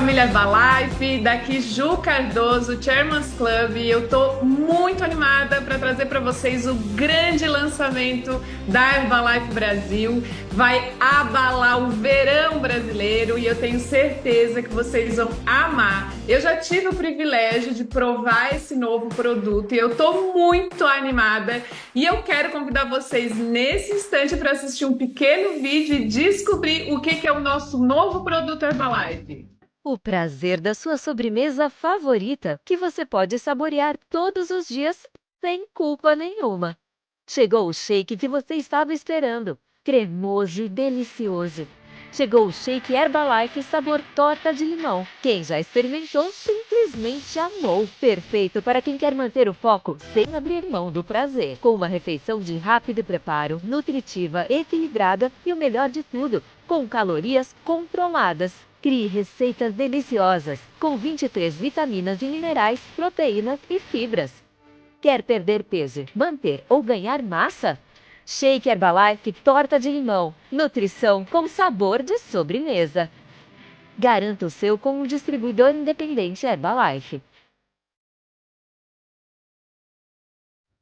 família Herbalife, daqui Ju Cardoso, Chairman's Club, e eu tô muito animada para trazer para vocês o grande lançamento da Herbalife Brasil. Vai abalar o verão brasileiro e eu tenho certeza que vocês vão amar. Eu já tive o privilégio de provar esse novo produto e eu tô muito animada e eu quero convidar vocês nesse instante para assistir um pequeno vídeo e descobrir o que é o nosso novo produto Herbalife. O prazer da sua sobremesa favorita, que você pode saborear todos os dias sem culpa nenhuma. Chegou o shake que você estava esperando, cremoso e delicioso. Chegou o shake Herbalife sabor torta de limão. Quem já experimentou simplesmente amou. Perfeito para quem quer manter o foco sem abrir mão do prazer. Com uma refeição de rápido preparo, nutritiva, equilibrada e o melhor de tudo, com calorias controladas. Crie receitas deliciosas, com 23 vitaminas e minerais, proteínas e fibras. Quer perder peso, manter ou ganhar massa? Shake Herbalife Torta de Limão. Nutrição com sabor de sobremesa. Garanta o seu com um distribuidor independente Herbalife.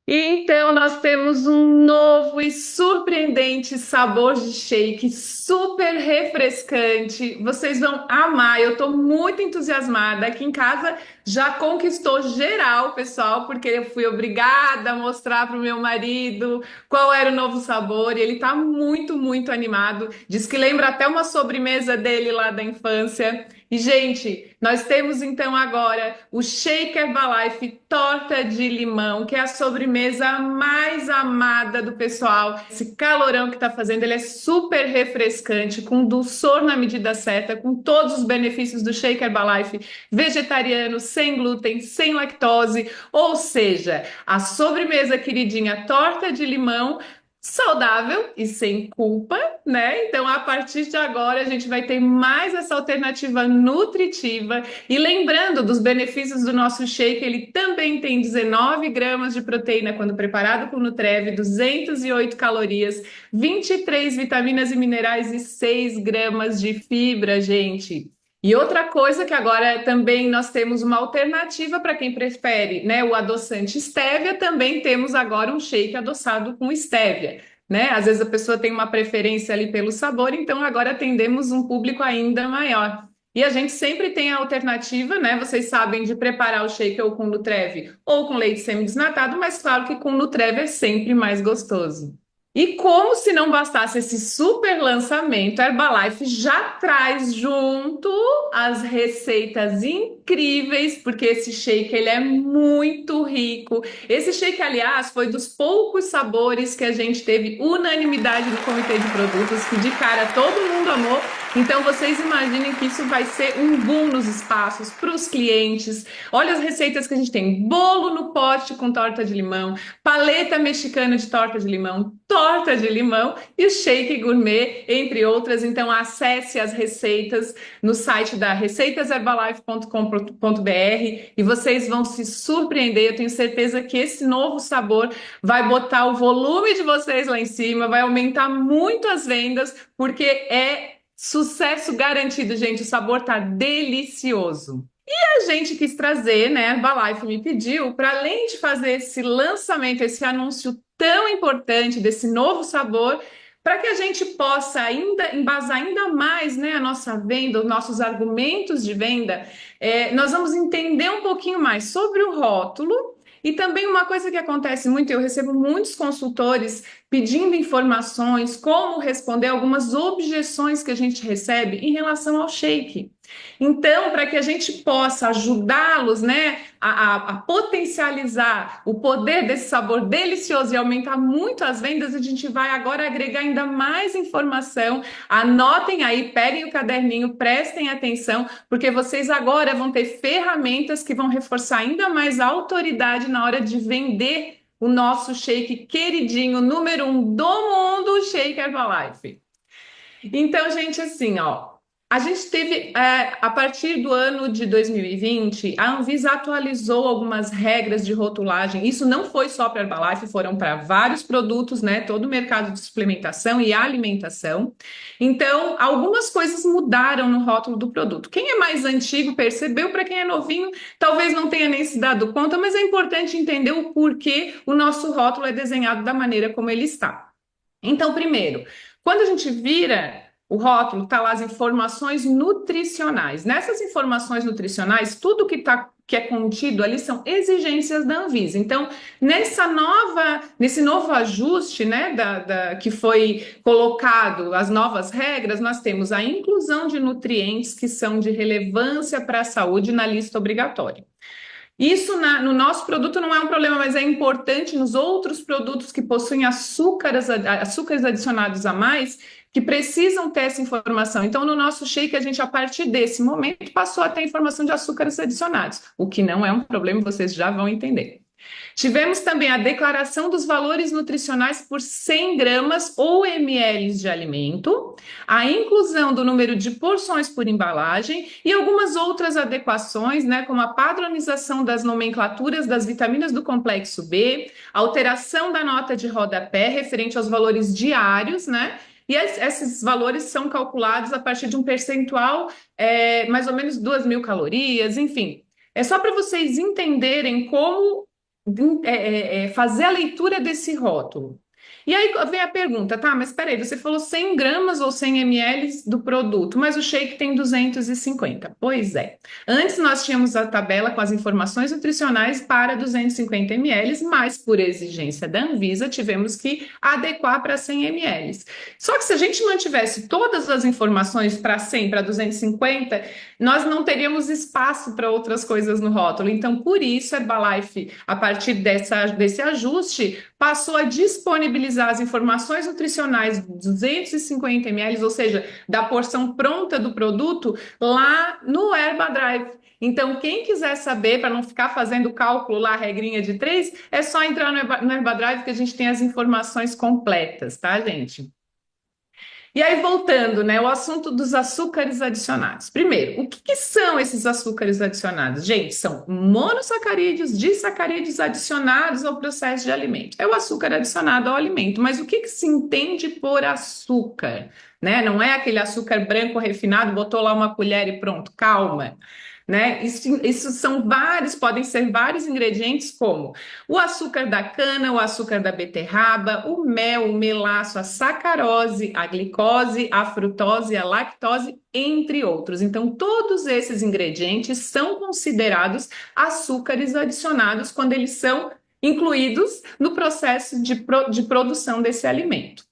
Então, nós temos um novo e surpreendente sabor de shake, super refrescante. Vocês vão amar. Eu estou muito entusiasmada. Aqui em casa já conquistou geral, pessoal, porque eu fui obrigada a mostrar para o meu marido qual era o novo sabor. E ele está muito, muito animado. Diz que lembra até uma sobremesa dele lá da infância. E, gente, nós temos então agora o Shake Herbalife Torta de Limão, que é a sobremesa mais amada do pessoal. Esse calorão que tá fazendo, ele é super refrescante, com dulçor na medida certa, com todos os benefícios do Shake Herbalife, vegetariano, sem glúten, sem lactose, ou seja, a sobremesa queridinha Torta de Limão saudável e sem culpa, né? Então, a partir de agora, a gente vai ter mais essa alternativa nutritiva. E lembrando dos benefícios do nosso shake, ele também tem 19 gramas de proteína quando preparado com Nutrev, 208 calorias, 23 vitaminas e minerais e 6 gramas de fibra, gente. E outra coisa que agora também nós temos uma alternativa para quem prefere, né, o adoçante stevia, também temos agora um shake adoçado com stevia, né? Às vezes a pessoa tem uma preferência ali pelo sabor, então agora atendemos um público ainda maior. E a gente sempre tem a alternativa, né? Vocês sabem de preparar o shake ou com Nutrev ou com leite semi-desnatado, mas claro que com Nutrev é sempre mais gostoso. E como se não bastasse esse super lançamento, a Herbalife já traz junto as receitas incríveis, porque esse shake ele é muito rico. Esse shake, aliás, foi dos poucos sabores que a gente teve unanimidade no comitê de produtos, que de cara todo mundo amou. Então vocês imaginem que isso vai ser um boom nos espaços para os clientes. Olha as receitas que a gente tem: bolo no pote com torta de limão, paleta mexicana de torta de limão, torta de limão e o shake gourmet, entre outras. Então acesse as receitas no site da receitaserbalife.com.br e vocês vão se surpreender. Eu tenho certeza que esse novo sabor vai botar o volume de vocês lá em cima, vai aumentar muito as vendas, porque é sucesso garantido, gente. O sabor tá delicioso. A gente quis trazer, né? A Herbalife me pediu, para além de fazer esse lançamento, esse anúncio tão importante desse novo sabor, para que a gente possa ainda embasar ainda mais, né, a nossa venda, os nossos argumentos de venda, nós vamos entender um pouquinho mais sobre o rótulo. E também uma coisa que acontece muito, eu recebo muitos consultores pedindo informações, como responder algumas objeções que a gente recebe em relação ao shake. Então, para que a gente possa ajudá-los, né, a potencializar o poder desse sabor delicioso e aumentar muito as vendas, a gente vai agora agregar ainda mais informação. Anotem aí, peguem o caderninho, prestem atenção, porque vocês agora vão ter ferramentas que vão reforçar ainda mais a autoridade na hora de vender o nosso shake queridinho, número 1 do mundo, o Shake Herbalife. Então, gente, assim, ó. A gente teve, a partir do ano de 2020, a Anvisa atualizou algumas regras de rotulagem. Isso não foi só para a Herbalife, foram para vários produtos, né? Todo o mercado de suplementação e alimentação. Então, algumas coisas mudaram no rótulo do produto. Quem é mais antigo percebeu, para quem é novinho, talvez não tenha nem se dado conta, mas é importante entender o porquê o nosso rótulo é desenhado da maneira como ele está. Então, primeiro, quando a gente vira o rótulo, está lá as informações nutricionais. Nessas informações nutricionais, tudo que é contido ali são exigências da Anvisa. Então, nesse novo ajuste, né, que foi colocado, as novas regras, nós temos a inclusão de nutrientes que são de relevância para a saúde na lista obrigatória. Isso no nosso produto não é um problema, mas é importante nos outros produtos que possuem açúcares adicionados a mais, que precisam ter essa informação. Então, no nosso shake, a gente, a partir desse momento, passou a ter informação de açúcares adicionados, o que não é um problema, vocês já vão entender. Tivemos também a declaração dos valores nutricionais por 100 gramas ou ml de alimento, a inclusão do número de porções por embalagem e algumas outras adequações, né, como a padronização das nomenclaturas das vitaminas do complexo B, alteração da nota de rodapé referente aos valores diários, né? E esses valores são calculados a partir de um percentual, mais ou menos 2.000 calorias, enfim. É só para vocês entenderem como fazer a leitura desse rótulo. E aí vem a pergunta, tá, mas peraí, você falou 100 gramas ou 100 ml do produto, mas o shake tem 250. Pois é. Antes nós tínhamos a tabela com as informações nutricionais para 250 ml, mas por exigência da Anvisa tivemos que adequar para 100 ml. Só que se a gente mantivesse todas as informações para 100, para 250, nós não teríamos espaço para outras coisas no rótulo. Então, por isso, a Herbalife, a partir desse ajuste, passou a disponibilizar as informações nutricionais de 250 ml, ou seja, da porção pronta do produto, lá no Herbadrive. Então, quem quiser saber, para não ficar fazendo cálculo lá, regrinha de 3, é só entrar no Herbadrive que a gente tem as informações completas, tá, gente? E aí, voltando, né, o assunto dos açúcares adicionados. Primeiro, o que são esses açúcares adicionados? Gente, são monossacarídeos, disacarídeos adicionados ao processo de alimento. É o açúcar adicionado ao alimento, mas o que se entende por açúcar? Né? Não é aquele açúcar branco refinado, botou lá uma colher e pronto, calma. Né? Isso são vários, podem ser vários ingredientes, como o açúcar da cana, o açúcar da beterraba, o mel, o melaço, a sacarose, a glicose, a frutose, a lactose, entre outros. Então, todos esses ingredientes são considerados açúcares adicionados quando eles são incluídos no processo de produção desse alimento.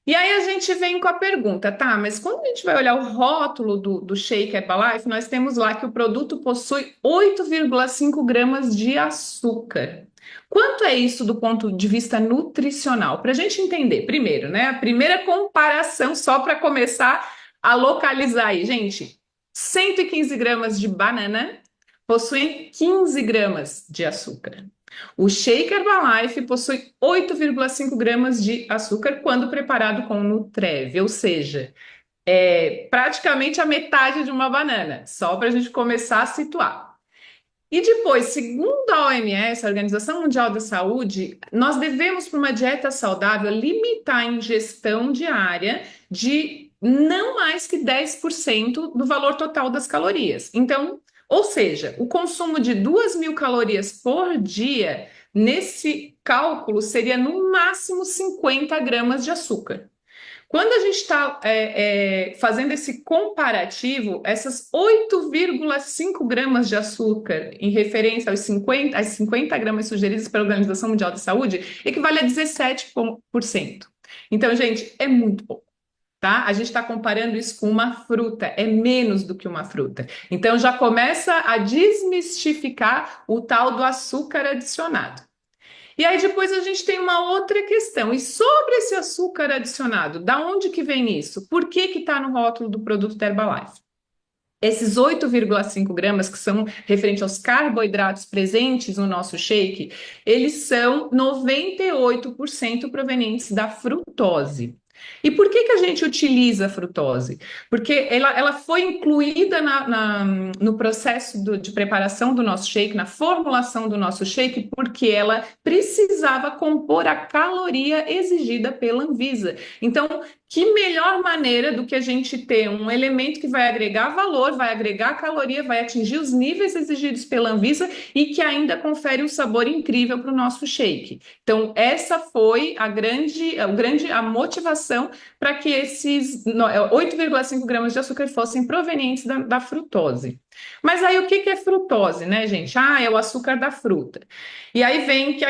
E aí a gente vem com a pergunta, tá, mas quando a gente vai olhar o rótulo do Shake Herbalife, nós temos lá que o produto possui 8,5 gramas de açúcar. Quanto é isso do ponto de vista nutricional? Para a gente entender, primeiro, né? A primeira comparação, só para começar a localizar aí, gente, 115 gramas de banana possuem 15 gramas de açúcar. O shake Herbalife possui 8,5 gramas de açúcar quando preparado com Nutrev, ou seja, é praticamente a metade de uma banana, só para a gente começar a situar. E depois, segundo a OMS, a Organização Mundial da Saúde, nós devemos, para uma dieta saudável, limitar a ingestão diária de não mais que 10% do valor total das calorias. Então, ou seja, o consumo de 2.000 calorias por dia, nesse cálculo, seria no máximo 50 gramas de açúcar. Quando a gente está fazendo esse comparativo, essas 8,5 gramas de açúcar, em referência às 50 gramas sugeridas pela Organização Mundial da Saúde, equivale a 17%. Então, gente, é muito pouco. Tá? A gente está comparando isso com uma fruta, é menos do que uma fruta. Então já começa a desmistificar o tal do açúcar adicionado. E aí depois a gente tem uma outra questão. E sobre esse açúcar adicionado, da onde que vem isso? Por que que está no rótulo do produto da Herbalife? Esses 8,5 gramas, que são referentes aos carboidratos presentes no nosso shake, eles são 98% provenientes da frutose. E por que que a gente utiliza a frutose? Porque ela foi incluída no processo de preparação do nosso shake, na formulação do nosso shake, porque ela precisava compor a caloria exigida pela Anvisa. Então, que melhor maneira do que a gente ter um elemento que vai agregar valor, vai agregar caloria, vai atingir os níveis exigidos pela Anvisa e que ainda confere um sabor incrível para o nosso shake. Então, essa foi a motivação para que esses 8,5 gramas de açúcar fossem provenientes da frutose. Mas aí o que que é frutose, né, gente? Ah, é o açúcar da fruta. E aí vem que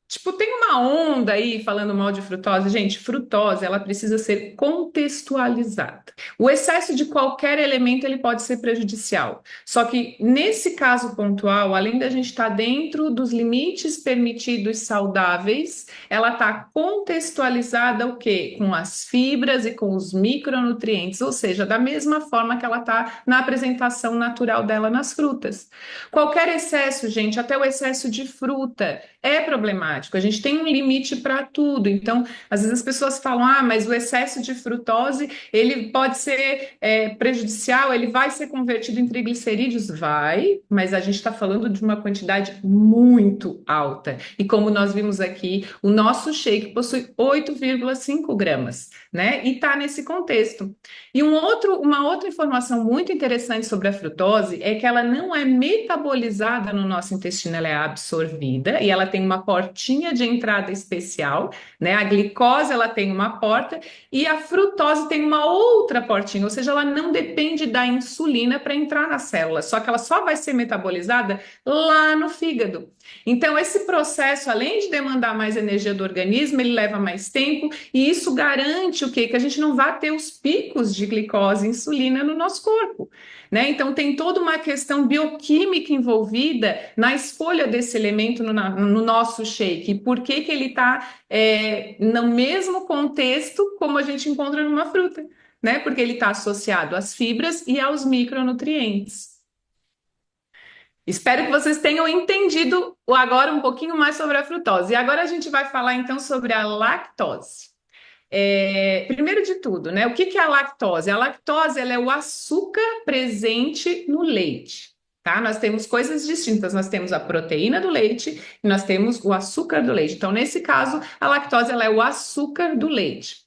tipo, tem uma onda aí falando mal de frutose. Gente, frutose, ela precisa ser contextualizada. O excesso de qualquer elemento, ele pode ser prejudicial. Só que, nesse caso pontual, além da gente estar dentro dos limites permitidos saudáveis, ela está contextualizada o quê? Com as fibras e com os micronutrientes, ou seja, da mesma forma que ela está na apresentação natural dela nas frutas. Qualquer excesso, gente, até o excesso de fruta, é problemático. A gente tem um limite para tudo. Então, às vezes as pessoas falam: ah, mas o excesso de frutose ele pode ser prejudicial, ele vai ser convertido em triglicerídeos? Vai, mas a gente está falando de uma quantidade muito alta. E como nós vimos aqui, o nosso shake possui 8,5 gramas, né? E está nesse contexto. E uma outra informação muito interessante sobre a frutose é que ela não é metabolizada no nosso intestino, ela é absorvida e ela tem uma portinha de entrada especial, né? A glicose ela tem uma porta e a frutose tem uma outra portinha, ou seja, ela não depende da insulina para entrar na célula, só que ela só vai ser metabolizada lá no fígado. Então, esse processo, além de demandar mais energia do organismo, ele leva mais tempo e isso garante o quê? Que a gente não vá ter os picos de glicose e insulina no nosso corpo, né? Então, tem toda uma questão bioquímica envolvida na escolha desse elemento no nosso shake. Por que que ele está no mesmo contexto como a gente encontra numa fruta, né? Porque ele está associado às fibras e aos micronutrientes. Espero que vocês tenham entendido agora um pouquinho mais sobre a frutose. E agora a gente vai falar então sobre a lactose. Primeiro de tudo, né? O que que é a lactose? A lactose, ela é o açúcar presente no leite, tá? Nós temos coisas distintas. Nós temos a proteína do leite e nós temos o açúcar do leite. Então, nesse caso, a lactose, ela é o açúcar do leite.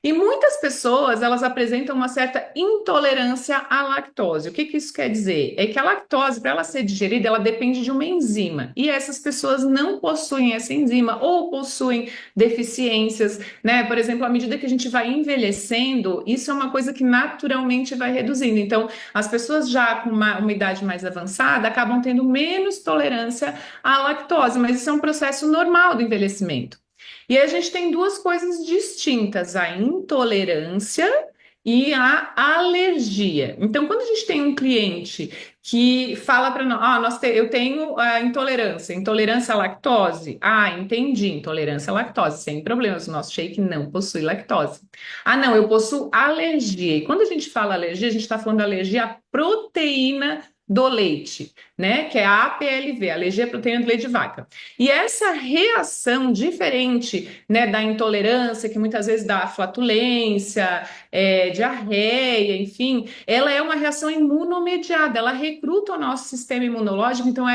E muitas pessoas, elas apresentam uma certa intolerância à lactose. O que que isso quer dizer? É que a lactose, para ela ser digerida, ela depende de uma enzima. E essas pessoas não possuem essa enzima ou possuem deficiências, né? Por exemplo, à medida que a gente vai envelhecendo, isso é uma coisa que naturalmente vai reduzindo. Então, as pessoas já com uma idade mais avançada acabam tendo menos tolerância à lactose, mas isso é um processo normal do envelhecimento. E a gente tem duas coisas distintas, a intolerância e a alergia. Então, quando a gente tem um cliente que fala para nós, eu tenho a intolerância à lactose. Ah, entendi, intolerância à lactose, sem problemas, o nosso shake não possui lactose. Ah, não, eu possuo alergia. E quando a gente fala alergia, a gente está falando alergia à proteína do leite, né? Que é a APLV, alergia à proteína do leite de vaca. E essa reação diferente, né, da intolerância, que muitas vezes dá flatulência, diarreia, enfim, ela é uma reação imunomediada, ela recruta o nosso sistema imunológico, então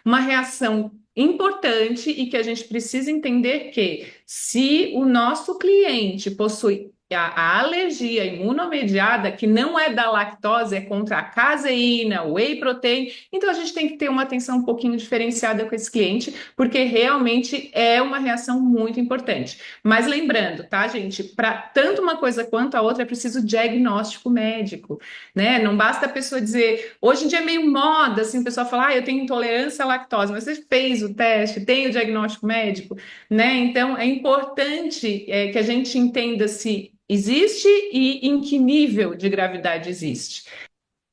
uma reação importante e que a gente precisa entender que se o nosso cliente possui a alergia imunomediada, que não é da lactose, é contra a caseína, whey protein, então a gente tem que ter uma atenção um pouquinho diferenciada com esse cliente, porque realmente é uma reação muito importante. Mas lembrando, tá, gente, para tanto uma coisa quanto a outra é preciso diagnóstico médico, né? Não basta a pessoa dizer, hoje em dia é meio moda, assim, o pessoal fala, eu tenho intolerância à lactose, mas você fez o teste, tem o diagnóstico médico, né? Então é importante que a gente entenda se existe e em que nível de gravidade existe.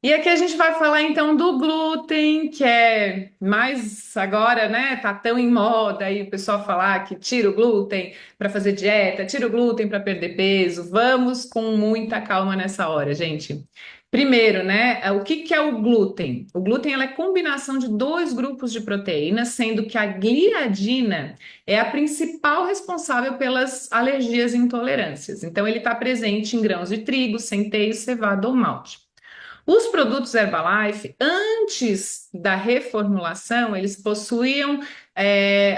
E aqui a gente vai falar então do glúten, que é mais agora, né? Tá tão em moda aí o pessoal falar que tira o glúten para fazer dieta, tira o glúten para perder peso. Vamos com muita calma nessa hora, gente. Primeiro, né, o que que é o glúten? O glúten ela é combinação de dois grupos de proteínas, sendo que a gliadina é a principal responsável pelas alergias e intolerâncias. Então, ele está presente em grãos de trigo, centeio, cevada ou malte. Os produtos Herbalife, antes da reformulação, eles possuíam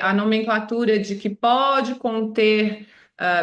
a nomenclatura de que pode conter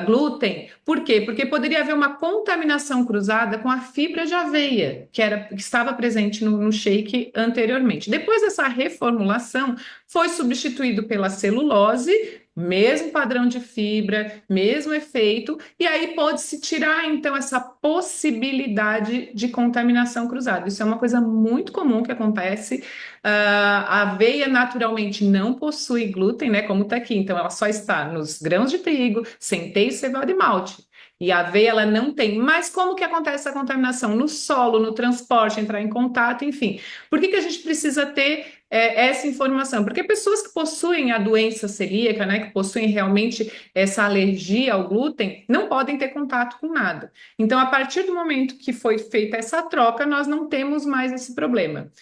glúten. Por quê? Porque poderia haver uma contaminação cruzada com a fibra de aveia, que estava presente no shake anteriormente. Depois dessa reformulação, foi substituído pela celulose, mesmo padrão de fibra, mesmo efeito, e aí pode-se tirar então essa possibilidade de contaminação cruzada. Isso é uma coisa muito comum que acontece. A aveia naturalmente não possui glúten, né? Como está aqui, então ela só está nos grãos de trigo, centeio, cevada e malte. E a aveia ela não tem. Mas como que acontece essa contaminação? No solo, no transporte, entrar em contato, enfim. Por que que a gente precisa ter essa informação? Porque pessoas que possuem a doença celíaca, né, que possuem realmente essa alergia ao glúten, não podem ter contato com nada. Então, a partir do momento que foi feita essa troca, nós não temos mais esse problema.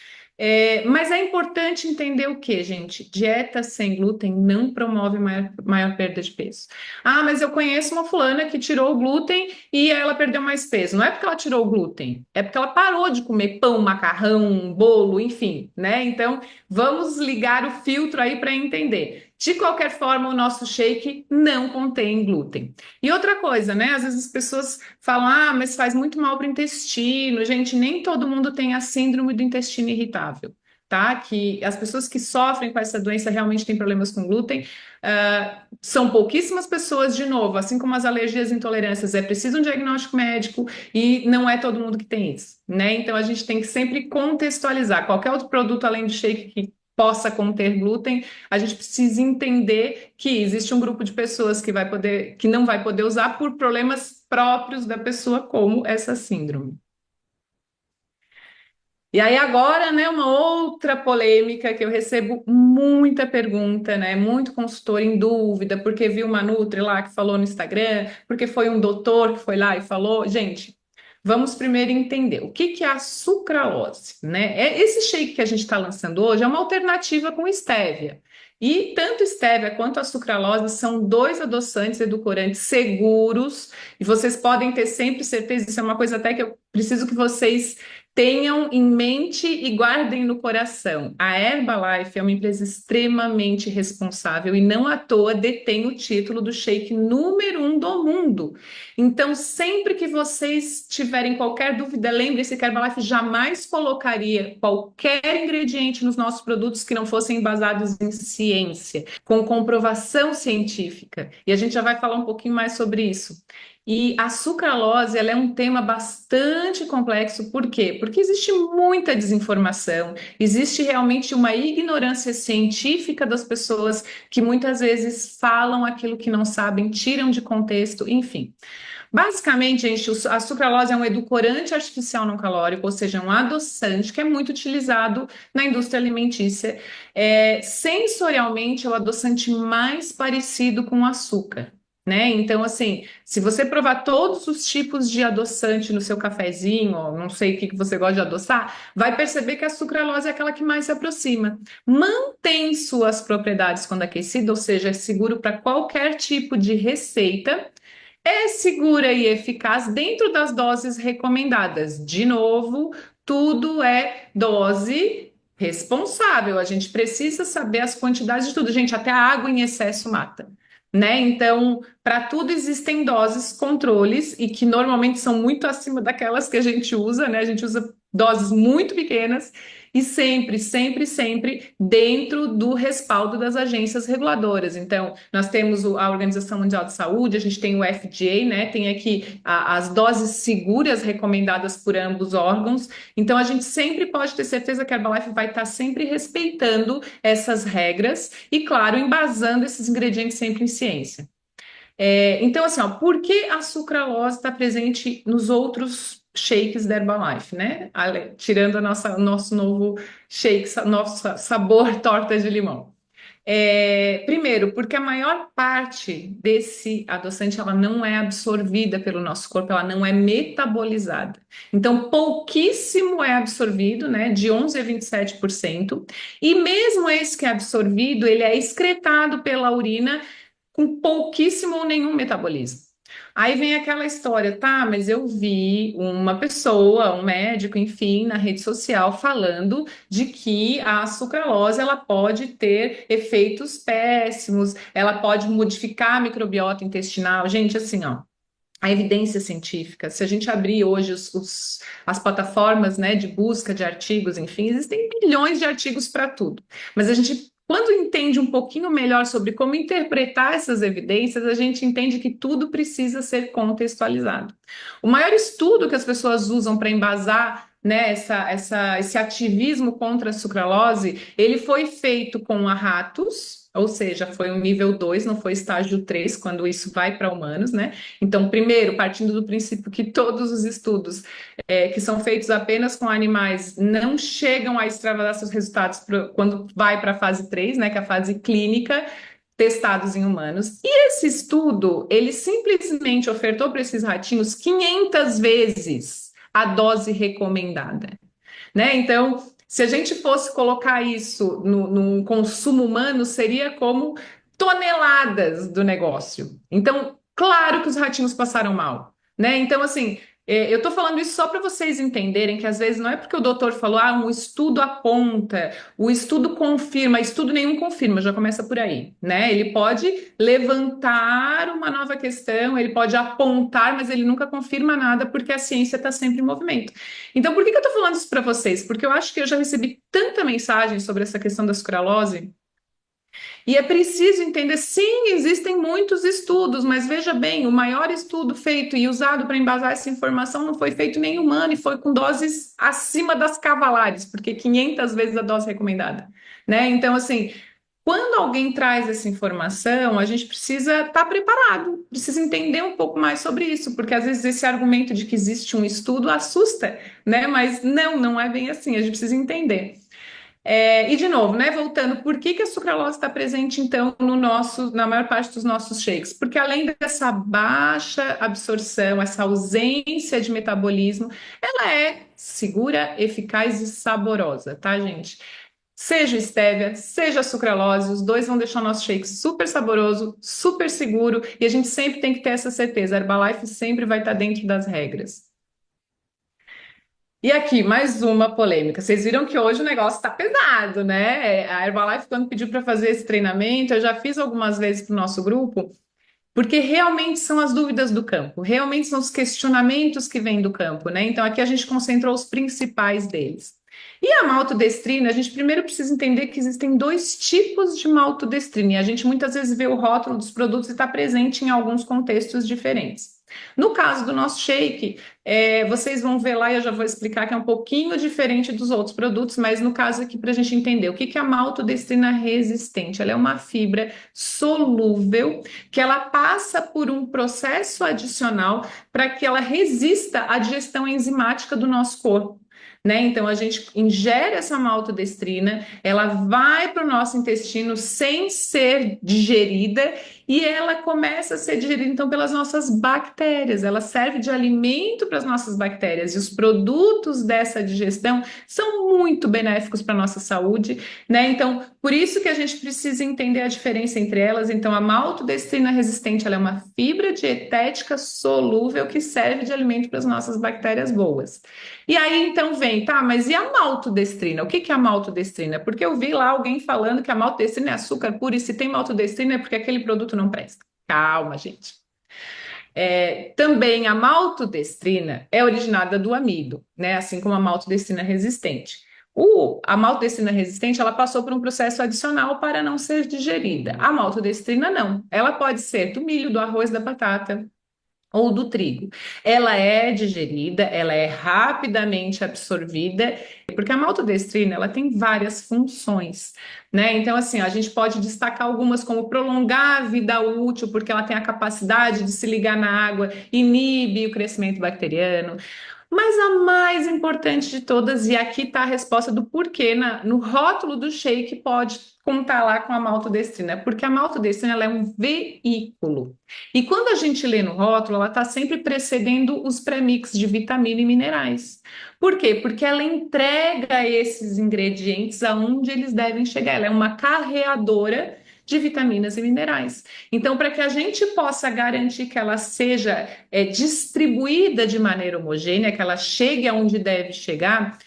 Mas é importante entender o que, gente? Dieta sem glúten não promove maior perda de peso. Ah, mas eu conheço uma fulana que tirou o glúten e ela perdeu mais peso. Não é porque ela tirou o glúten, é porque ela parou de comer pão, macarrão, bolo, enfim, né? Então, vamos ligar o filtro aí para entender. De qualquer forma, o nosso shake não contém glúten. E outra coisa, né? Às vezes as pessoas falam, ah, mas faz muito mal para o intestino. Gente, nem todo mundo tem a síndrome do intestino irritável, tá? Que as pessoas que sofrem com essa doença realmente têm problemas com glúten. São pouquíssimas pessoas, de novo, assim como as alergias e intolerâncias, é preciso um diagnóstico médico e não é todo mundo que tem isso, né? Então a gente tem que sempre contextualizar qualquer outro produto além do shake que possa conter glúten, a gente precisa entender que existe um grupo de pessoas que não vai poder usar por problemas próprios da pessoa, como essa síndrome. E aí agora, né, uma outra polêmica que eu recebo muita pergunta, né, muito consultor em dúvida, porque viu uma nutri lá que falou no Instagram, porque foi um doutor que foi lá e falou. Gente, vamos primeiro entender o que que é a sucralose, né? Esse shake que a gente está lançando hoje é uma alternativa com stevia. E tanto stevia quanto a sucralose são dois adoçantes edulcorantes seguros, e vocês podem ter sempre certeza, isso é uma coisa até que eu preciso que vocês tenham em mente e guardem no coração. A Herbalife é uma empresa extremamente responsável e não à toa detém o título do shake número um do mundo. Então, sempre que vocês tiverem qualquer dúvida, lembre-se que a Herbalife jamais colocaria qualquer ingrediente nos nossos produtos que não fossem embasados em ciência, com comprovação científica. E a gente já vai falar um pouquinho mais sobre isso. E a sucralose, ela é um tema bastante complexo, por quê? Porque existe muita desinformação, existe realmente uma ignorância científica das pessoas que muitas vezes falam aquilo que não sabem, tiram de contexto, enfim. Basicamente, gente, a sucralose é um edulcorante artificial não calórico, ou seja, um adoçante que é muito utilizado na indústria alimentícia. Sensorialmente, é o adoçante mais parecido com o açúcar. Né? Então, assim, se você provar todos os tipos de adoçante no seu cafezinho, ou não sei o que você gosta de adoçar, vai perceber que a sucralose é aquela que mais se aproxima. Mantém suas propriedades quando aquecida, ou seja, é seguro para qualquer tipo de receita, é segura e eficaz dentro das doses recomendadas. De novo, tudo é dose responsável. A gente precisa saber as quantidades de tudo. Gente, até a água em excesso mata. Né? Então, para tudo existem doses, controles, e que normalmente são muito acima daquelas que a gente usa, né? A gente usa doses muito pequenas e sempre, sempre, sempre dentro do respaldo das agências reguladoras. Então, nós temos a Organização Mundial de Saúde, a gente tem o FDA, né? Tem aqui as doses seguras recomendadas por ambos órgãos. Então, a gente sempre pode ter certeza que a Herbalife vai estar sempre respeitando essas regras e, claro, embasando esses ingredientes sempre em ciência. Então, assim, ó, por que a sucralose está presente nos outros shakes da Herbalife, né? Tirando nosso novo shake, nosso sabor torta de limão. Primeiro, porque a maior parte desse adoçante ela não é absorvida pelo nosso corpo, ela não é metabolizada. Então, pouquíssimo é absorvido, né, de 11 a 27%, e mesmo esse que é absorvido, ele é excretado pela urina com pouquíssimo ou nenhum metabolismo. Aí vem aquela história, tá? Mas eu vi uma pessoa, um médico, enfim, na rede social falando de que a sucralose ela pode ter efeitos péssimos, ela pode modificar a microbiota intestinal. Gente, assim, ó. A evidência científica, se a gente abrir hoje as plataformas, né, de busca de artigos, enfim, existem milhões de artigos para tudo. Mas a gente, quando entende um pouquinho melhor sobre como interpretar essas evidências, a gente entende que tudo precisa ser contextualizado. O maior estudo que as pessoas usam para embasar, né, esse ativismo contra a sucralose, ele foi feito com a ratos, ou seja, foi um nível 2, não foi estágio 3, quando isso vai para humanos, né? Então, primeiro, partindo do princípio que todos os estudos que são feitos apenas com animais não chegam a extravasar seus resultados quando vai para a fase 3, né, que é a fase clínica, testados em humanos. E esse estudo, ele simplesmente ofertou para esses ratinhos 500 vezes a dose recomendada, né? Então, se a gente fosse colocar isso no consumo humano, seria como toneladas do negócio. Então, claro que os ratinhos passaram mal, né? Então, assim, eu tô falando isso só para vocês entenderem que às vezes não é porque o doutor falou, um estudo aponta, o estudo confirma, estudo nenhum confirma, já começa por aí, né? Ele pode levantar uma nova questão, ele pode apontar, mas ele nunca confirma nada porque a ciência está sempre em movimento. Então, por que eu estou falando isso para vocês? Porque eu acho que eu já recebi tanta mensagem sobre essa questão da sucralose e é preciso entender, sim, existem muitos estudos, mas veja bem, o maior estudo feito e usado para embasar essa informação não foi feito nem humano e foi com doses acima das cavalares, porque 500 vezes a dose recomendada, né? Então, assim, quando alguém traz essa informação, a gente precisa estar preparado, precisa entender um pouco mais sobre isso, porque às vezes esse argumento de que existe um estudo assusta, né? Mas não é bem assim, a gente precisa entender. E de novo, né, voltando, por que que a sucralose está presente, então, na maior parte dos nossos shakes? Porque além dessa baixa absorção, essa ausência de metabolismo, ela é segura, eficaz e saborosa, tá, gente? Seja o stevia, seja a sucralose, os dois vão deixar o nosso shake super saboroso, super seguro, e a gente sempre tem que ter essa certeza. A Herbalife sempre vai estar dentro das regras. E aqui, mais uma polêmica. Vocês viram que hoje o negócio está pesado, né? A Herbalife, quando pediu para fazer esse treinamento, eu já fiz algumas vezes para o nosso grupo, porque realmente são as dúvidas do campo, realmente são os questionamentos que vêm do campo, né? Então, aqui a gente concentrou os principais deles. E a maltodestrina, a gente primeiro precisa entender que existem dois tipos de maltodestrina, e a gente muitas vezes vê o rótulo dos produtos e está presente em alguns contextos diferentes. No caso do nosso shake, vocês vão ver lá e eu já vou explicar que é um pouquinho diferente dos outros produtos, mas no caso aqui, para a gente entender o que que é a maltodestrina resistente, ela é uma fibra solúvel que ela passa por um processo adicional para que ela resista à digestão enzimática do nosso corpo. Né? Então a gente ingere essa maltodestrina, ela vai para o nosso intestino sem ser digerida e ela começa a ser digerida então pelas nossas bactérias. Ela serve de alimento para as nossas bactérias e os produtos dessa digestão são muito benéficos para a nossa saúde, né? Então, por isso que a gente precisa entender a diferença entre elas. Então, a maltodestrina resistente, ela é uma fibra dietética solúvel que serve de alimento para as nossas bactérias boas. E aí então vem, tá, mas e a maltodestrina? O que que é a maltodestrina? Porque eu vi lá alguém falando que a maltodestrina é açúcar puro e se tem maltodestrina é porque aquele produto não presta. Calma, gente. Também a maltodestrina é originada do amido, né? Assim como a maltodestrina resistente. A maltodestrina resistente, ela passou por um processo adicional para não ser digerida. A maltodestrina não. Ela pode ser do milho, do arroz, da batata, ou do trigo. Ela é digerida, ela é rapidamente absorvida, porque a maltodestrina, ela tem várias funções, né? Então, assim, a gente pode destacar algumas como prolongar a vida útil, porque ela tem a capacidade de se ligar na água, inibe o crescimento bacteriano, Mas a mais importante de todas, e aqui está a resposta do porquê no rótulo do shake pode contar lá com a maltodestrina, porque a maltodestrina ela é um veículo. E quando a gente lê no rótulo, ela está sempre precedendo os premix de vitamina e minerais. Por quê? Porque ela entrega esses ingredientes aonde eles devem chegar. Ela é uma carreadora de vitaminas e minerais. Então, para que a gente possa garantir que ela seja distribuída de maneira homogênea, que ela chegue aonde deve chegar,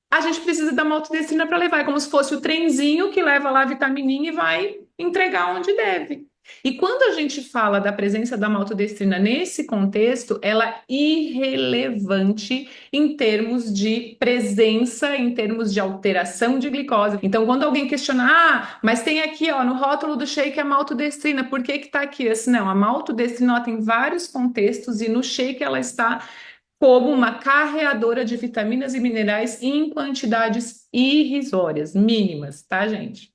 a gente precisa da maltodextrina para levar. É como se fosse o trenzinho que leva lá a vitamininha e vai entregar onde deve. E quando a gente fala da presença da maltodextrina nesse contexto, ela é irrelevante em termos de presença, em termos de alteração de glicose. Então, quando alguém questiona, mas tem aqui, ó, no rótulo do shake a maltodextrina, por que que tá aqui? Assim, não, a maltodextrina ela tem vários contextos e no shake ela está como uma carreadora de vitaminas e minerais em quantidades irrisórias, mínimas, tá, gente?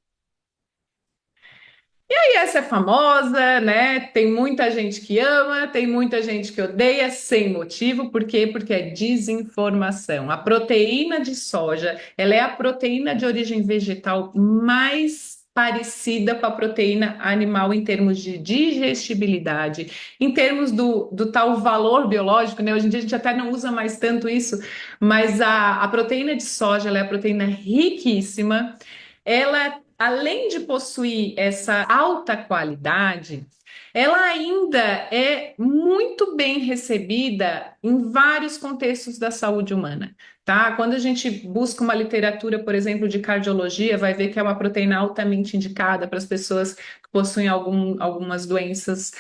E essa é famosa, né? Tem muita gente que ama, tem muita gente que odeia, sem motivo. Por quê? Porque é desinformação. A proteína de soja, ela é a proteína de origem vegetal mais parecida com a proteína animal em termos de digestibilidade, em termos do tal valor biológico, né? Hoje em dia a gente até não usa mais tanto isso, mas a proteína de soja, ela é a proteína riquíssima. Ela, além de possuir essa alta qualidade, ela ainda é muito bem recebida em vários contextos da saúde humana, tá? Quando a gente busca uma literatura, por exemplo, de cardiologia, vai ver que é uma proteína altamente indicada para as pessoas que possuem algumas doenças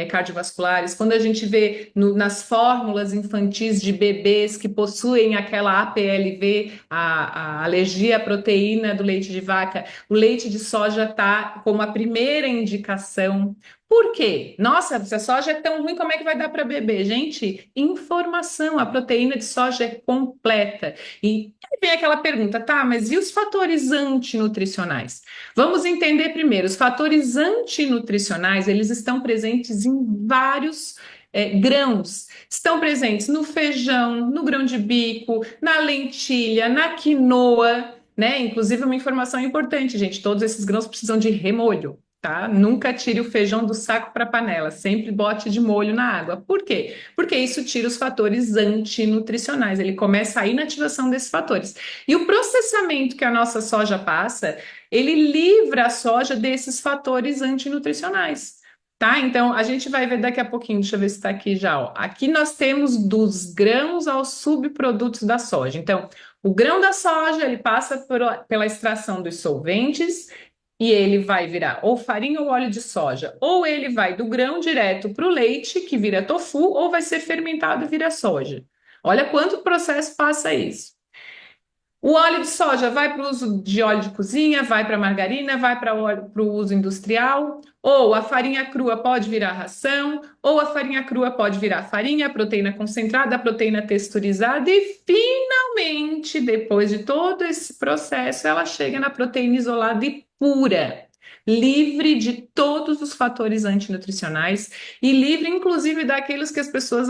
cardiovasculares. Quando a gente vê nas fórmulas infantis de bebês que possuem aquela APLV, a alergia à proteína do leite de vaca, o leite de soja está como a primeira indicação. Por quê? Nossa, se a soja é tão ruim, como é que vai dar para beber? Gente, informação, a proteína de soja é completa. E aí vem aquela pergunta, tá, mas e os fatores antinutricionais? Vamos entender primeiro, os fatores antinutricionais, eles estão presentes em vários grãos. Estão presentes no feijão, no grão de bico, na lentilha, na quinoa, né? Inclusive, uma informação importante, gente: todos esses grãos precisam de remolho, tá? Nunca tire o feijão do saco para a panela, sempre bote de molho na água. Por quê? Porque isso tira os fatores antinutricionais, ele começa a inativação desses fatores. E o processamento que a nossa soja passa, ele livra a soja desses fatores antinutricionais. Tá? Então, a gente vai ver daqui a pouquinho, deixa eu ver se está aqui já. Ó. Aqui nós temos dos grãos aos subprodutos da soja. Então, o grão da soja, ele passa pela extração dos solventes e ele vai virar ou farinha ou óleo de soja. Ou ele vai do grão direto para o leite, que vira tofu, ou vai ser fermentado e vira soja. Olha quanto processo passa isso. O óleo de soja vai para o uso de óleo de cozinha, vai para margarina, vai para o uso industrial, ou a farinha crua pode virar ração, ou a farinha crua pode virar farinha, proteína concentrada, proteína texturizada, e finalmente, depois de todo esse processo, ela chega na proteína isolada e pura, livre de todos os fatores antinutricionais e livre, inclusive, daqueles que as pessoas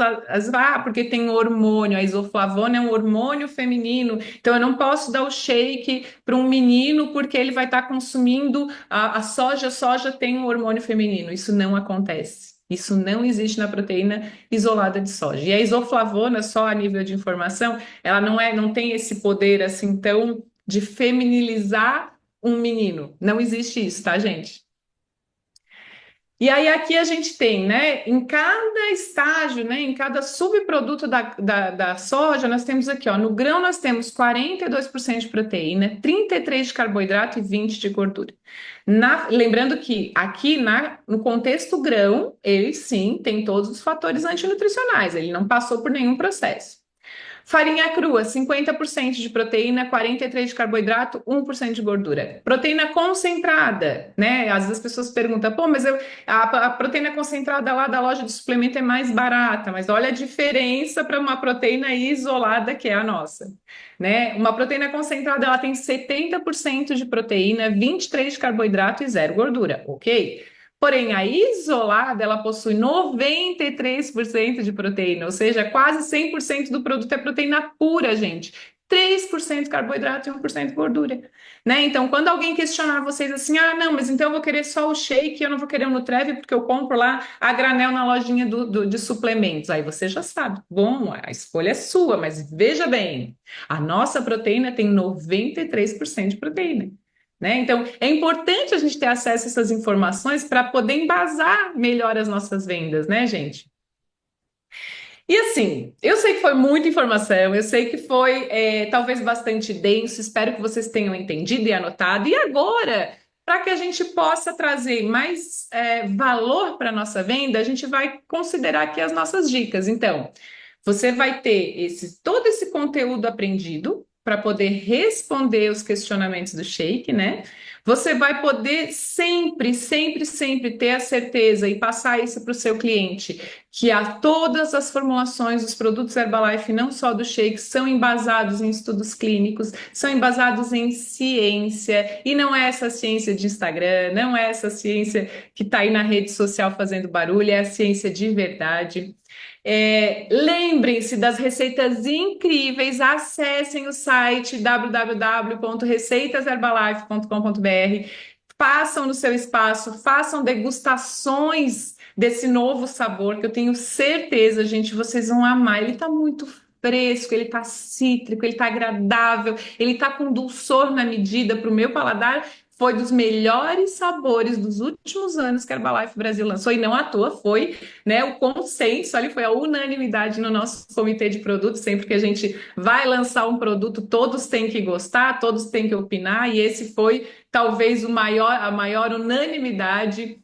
porque tem hormônio, a isoflavona é um hormônio feminino, então eu não posso dar o shake para um menino porque ele vai estar consumindo a soja. A soja tem um hormônio feminino. Isso não acontece. Isso não existe na proteína isolada de soja. E a isoflavona, só a nível de informação, ela não tem esse poder assim tão de feminilizar um menino. Não existe isso, tá, gente? E aí aqui a gente tem, né, em cada estágio, né, em cada subproduto da soja, nós temos aqui, ó, no grão nós temos 42% de proteína, 33% de carboidrato e 20% de gordura. Lembrando que aqui no contexto grão, ele sim tem todos os fatores antinutricionais, ele não passou por nenhum processo. Farinha crua, 50% de proteína, 43% de carboidrato, 1% de gordura. Proteína concentrada, né? Às vezes as pessoas perguntam, pô, mas a proteína concentrada lá da loja de suplemento é mais barata, mas olha a diferença para uma proteína isolada que é a nossa, né? Uma proteína concentrada, ela tem 70% de proteína, 23% de carboidrato e 0% gordura, ok? Porém, a isolada, ela possui 93% de proteína, ou seja, quase 100% do produto é proteína pura, gente. 3% carboidrato e 1% gordura, né? Então, quando alguém questionar vocês assim, ah, não, mas então eu vou querer só o shake, eu não vou querer o Nutrev porque eu compro lá a granel na lojinha de suplementos. Aí você já sabe. Bom, a escolha é sua, mas veja bem, a nossa proteína tem 93% de proteína. Né? Então, é importante a gente ter acesso a essas informações para poder embasar melhor as nossas vendas, né, gente? E assim, eu sei que foi muita informação, eu sei que foi talvez bastante denso, espero que vocês tenham entendido e anotado. E agora, para que a gente possa trazer mais valor para a nossa venda, a gente vai considerar aqui as nossas dicas. Então, você vai ter todo esse conteúdo aprendido para poder responder os questionamentos do Shake, né? Você vai poder sempre, sempre, sempre ter a certeza e passar isso para o seu cliente, que todas as formulações dos produtos Herbalife, não só do Shake, são embasados em estudos clínicos, são embasados em ciência, e não é essa ciência de Instagram, não é essa ciência que está aí na rede social fazendo barulho, é a ciência de verdade. Lembrem-se das receitas incríveis, acessem o site www.receitaserbalife.com.br, façam no seu espaço, façam degustações desse novo sabor, que eu tenho certeza, gente, vocês vão amar. Ele está muito fresco, ele está cítrico, ele está agradável, ele está com dulçor na medida para o meu paladar. Foi dos melhores sabores dos últimos anos que a Herbalife Brasil lançou, e não à toa foi, né, o consenso, ali foi a unanimidade no nosso comitê de produtos. Sempre que a gente vai lançar um produto, todos têm que gostar, todos têm que opinar, e esse foi talvez a maior unanimidade.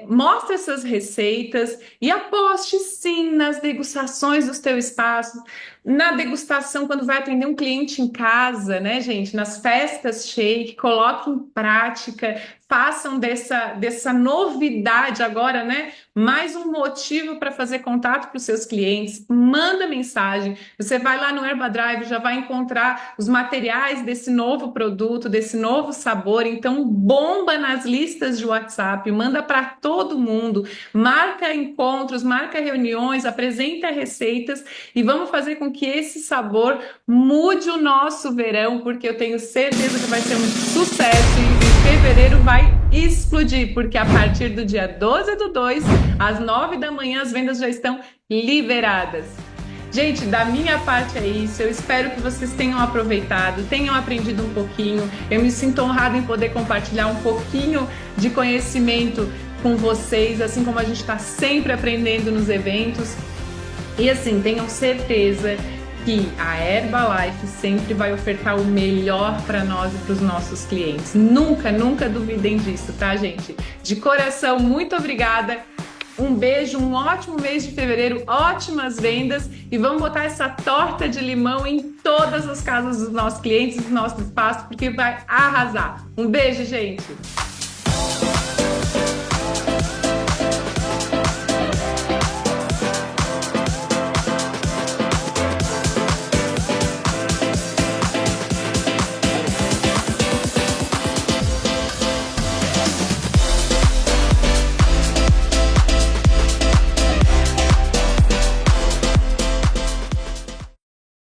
Mostre essas receitas e aposte sim nas degustações do teu espaço, na degustação quando vai atender um cliente em casa, né, gente? Nas festas Shake, coloque em prática, façam dessa novidade agora, né? Mais um motivo para fazer contato para os seus clientes. Manda mensagem. Você vai lá no Herbadrive, já vai encontrar os materiais desse novo produto, desse novo sabor. Então, bomba nas listas de WhatsApp, manda para todo mundo, marca encontros, marca reuniões, apresenta receitas e vamos fazer com que esse sabor mude o nosso verão, porque eu tenho certeza que vai ser um sucesso e fevereiro vai explodir, porque a partir do dia 12/2, às 9 da manhã, as vendas já estão liberadas. Gente, da minha parte é isso. Eu espero que vocês tenham aproveitado, tenham aprendido um pouquinho. Eu me sinto honrada em poder compartilhar um pouquinho de conhecimento com vocês, assim como a gente está sempre aprendendo nos eventos. E assim, tenham certeza que a Herbalife sempre vai ofertar o melhor para nós e para os nossos clientes. Nunca, nunca duvidem disso, tá, gente? De coração, muito obrigada. Um beijo, um ótimo mês de fevereiro, ótimas vendas e vamos botar essa torta de limão em todas as casas dos nossos clientes, do nosso espaço, porque vai arrasar. Um beijo, gente!